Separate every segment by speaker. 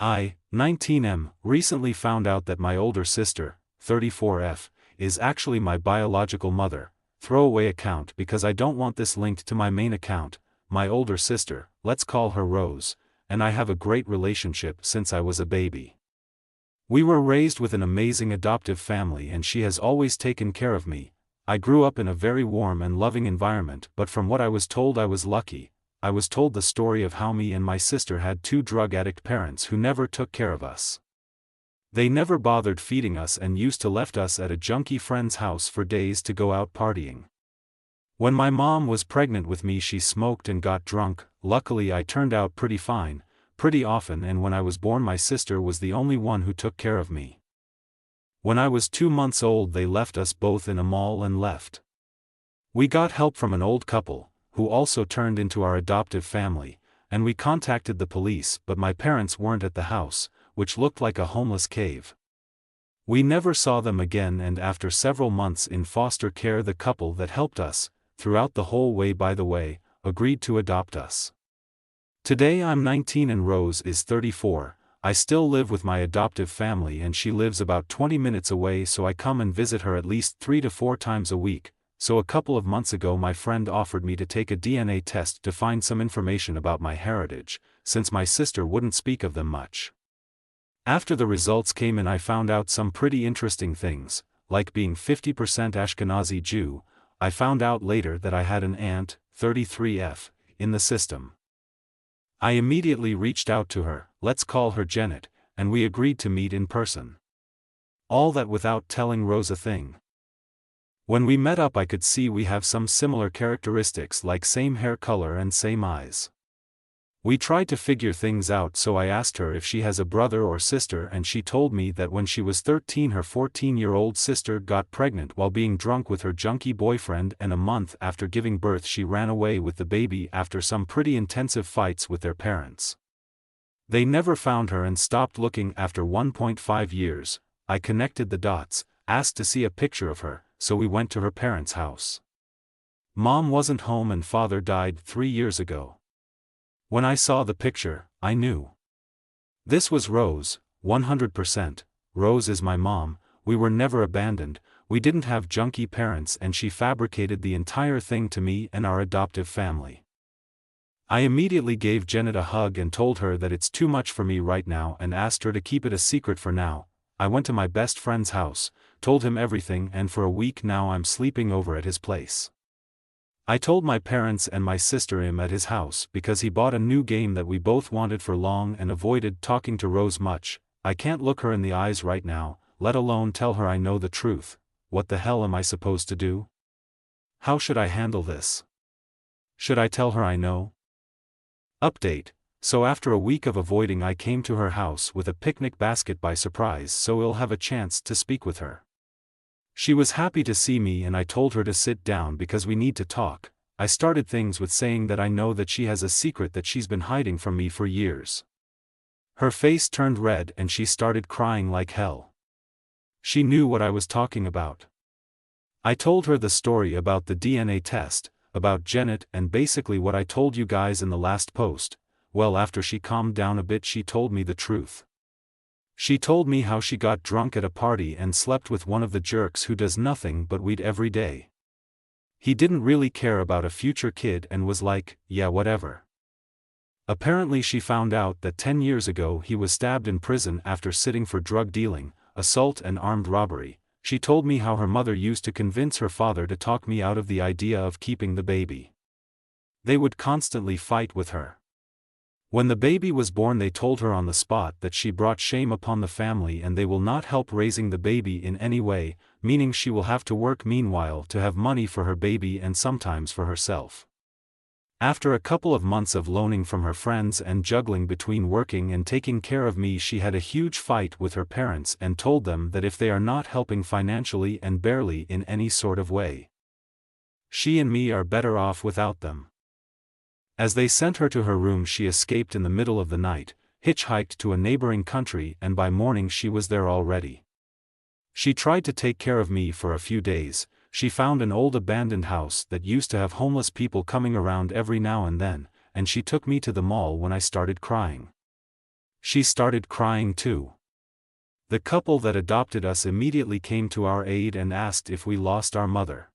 Speaker 1: I, 19M, recently found out that my older sister, 34F, is actually my biological mother. Throwaway account because I don't want this linked to my main account. My older sister, let's call her Rose, and I have a great relationship since I was a baby. We were raised with an amazing adoptive family and she has always taken care of me. I grew up in a very warm and loving environment, but from what I was told I was lucky. I was told the story of how me and my sister had two drug addict parents who never took care of us. They never bothered feeding us and used to left us at a junkie friend's house for days to go out partying. When my mom was pregnant with me she smoked and got drunk. Luckily I turned out pretty fine, pretty often, and when I was born my sister was the only one who took care of me. When I was 2 months old they left us both in a mall and left. We got help from an old couple, who also turned into our adoptive family, and we contacted the police, but my parents weren't at the house, which looked like a homeless cave. We never saw them again, and after several months in foster care the couple that helped us, throughout the whole way by the way, agreed to adopt us. Today I'm 19 and Rose is 34, I still live with my adoptive family and she lives about 20 minutes away, so I come and visit her at least 3 to 4 times a week. So a couple of months ago my friend offered me to take a DNA test to find some information about my heritage, since my sister wouldn't speak of them much. After the results came in I found out some pretty interesting things, like being 50% Ashkenazi Jew. I found out later that I had an aunt, 33F, in the system. I immediately reached out to her, let's call her Janet, and we agreed to meet in person. All that without telling Rose a thing. When we met up I could see we have some similar characteristics like same hair color and same eyes. We tried to figure things out, so I asked her if she has a brother or sister, and she told me that when she was 13 her 14-year-old sister got pregnant while being drunk with her junkie boyfriend, and a month after giving birth she ran away with the baby after some pretty intensive fights with their parents. They never found her and stopped looking after 1.5 years. I connected the dots, asked to see a picture of her, so we went to her parents' house. Mom wasn't home and father died 3 years ago. When I saw the picture, I knew. This was Rose, 100%. Rose is my mom. We were never abandoned, we didn't have junkie parents, and she fabricated the entire thing to me and our adoptive family. I immediately gave Janet a hug and told her that it's too much for me right now and asked her to keep it a secret for now. I went to my best friend's house, told him everything, and for a week now I'm sleeping over at his place. I told my parents and my sister him at his house because he bought a new game that we both wanted for long and avoided talking to Rose much. I can't look her in the eyes right now, let alone tell her I know the truth. What the hell am I supposed to do? How should I handle this? Should I tell her I know? Update. So after a week of avoiding I came to her house with a picnic basket by surprise, so we'll have a chance to speak with her. She was happy to see me and I told her to sit down because we need to talk. I started things with saying that I know that she has a secret that she's been hiding from me for years. Her face turned red and she started crying like hell. She knew what I was talking about. I told her the story about the DNA test, about Janet, and basically what I told you guys in the last post. Well, after she calmed down a bit she told me the truth. She told me how she got drunk at a party and slept with one of the jerks who does nothing but weed every day. He didn't really care about a future kid and was like, yeah, whatever. Apparently she found out that 10 years ago he was stabbed in prison after sitting for drug dealing, assault and armed robbery. She told me how her mother used to convince her father to talk me out of the idea of keeping the baby. They would constantly fight with her. When the baby was born they told her on the spot that she brought shame upon the family and they will not help raising the baby in any way, meaning she will have to work meanwhile to have money for her baby and sometimes for herself. After a couple of months of loaning from her friends and juggling between working and taking care of me, she had a huge fight with her parents and told them that if they are not helping financially and barely in any sort of way, she and me are better off without them. As they sent her to her room she escaped in the middle of the night, hitchhiked to a neighboring country, and by morning she was there already. She tried to take care of me for a few days. She found an old abandoned house that used to have homeless people coming around every now and then, and she took me to the mall when I started crying. She started crying too. The couple that adopted us immediately came to our aid and asked if we lost our mother.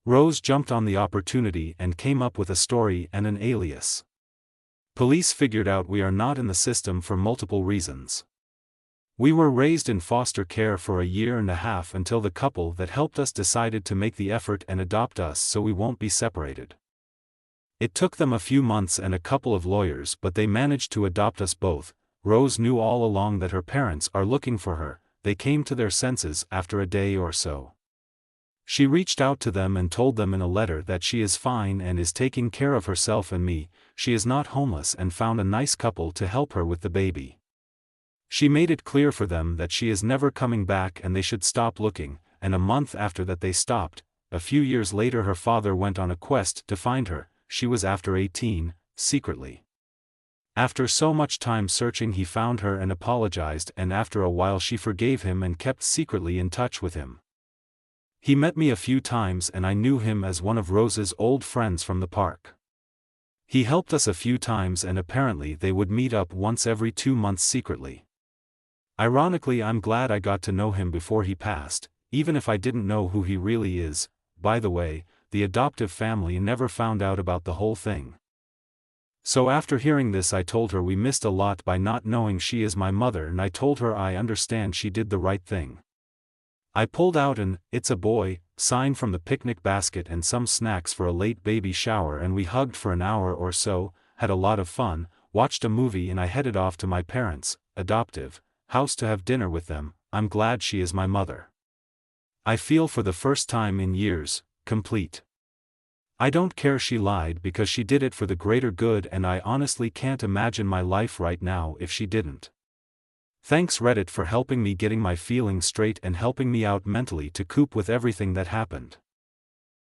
Speaker 1: Rose jumped on the opportunity and came up with a story and an alias. Police figured out we are not in the system for multiple reasons. We were raised in foster care for a year and a half until the couple that helped us decided to make the effort and adopt us so we won't be separated. It took them a few months and a couple of lawyers, but they managed to adopt us both. Rose knew all along that her parents are looking for her. They came to their senses after a day or so. She reached out to them and told them in a letter that she is fine and is taking care of herself and me, she is not homeless and found a nice couple to help her with the baby. She made it clear for them that she is never coming back and they should stop looking, and a month after that they stopped. A few years later her father went on a quest to find her. She was after 18, secretly. After so much time searching he found her and apologized, and after a while she forgave him and kept secretly in touch with him. He met me a few times and I knew him as one of Rose's old friends from the park. He helped us a few times and apparently they would meet up once every 2 months secretly. Ironically, I'm glad I got to know him before he passed, even if I didn't know who he really is. By the way, the adoptive family never found out about the whole thing. So after hearing this I told her we missed a lot by not knowing she is my mother, and I told her I understand she did the right thing. I pulled out an "It's a boy" sign from the picnic basket and some snacks for a late baby shower, and we hugged for an hour or so, had a lot of fun, watched a movie, and I headed off to my parents' adoptive house to have dinner with them. I'm glad she is my mother. I feel for the first time in years, complete. I don't care she lied because she did it for the greater good, and I honestly can't imagine my life right now if she didn't. Thanks Reddit for helping me getting my feelings straight and helping me out mentally to cope with everything that happened.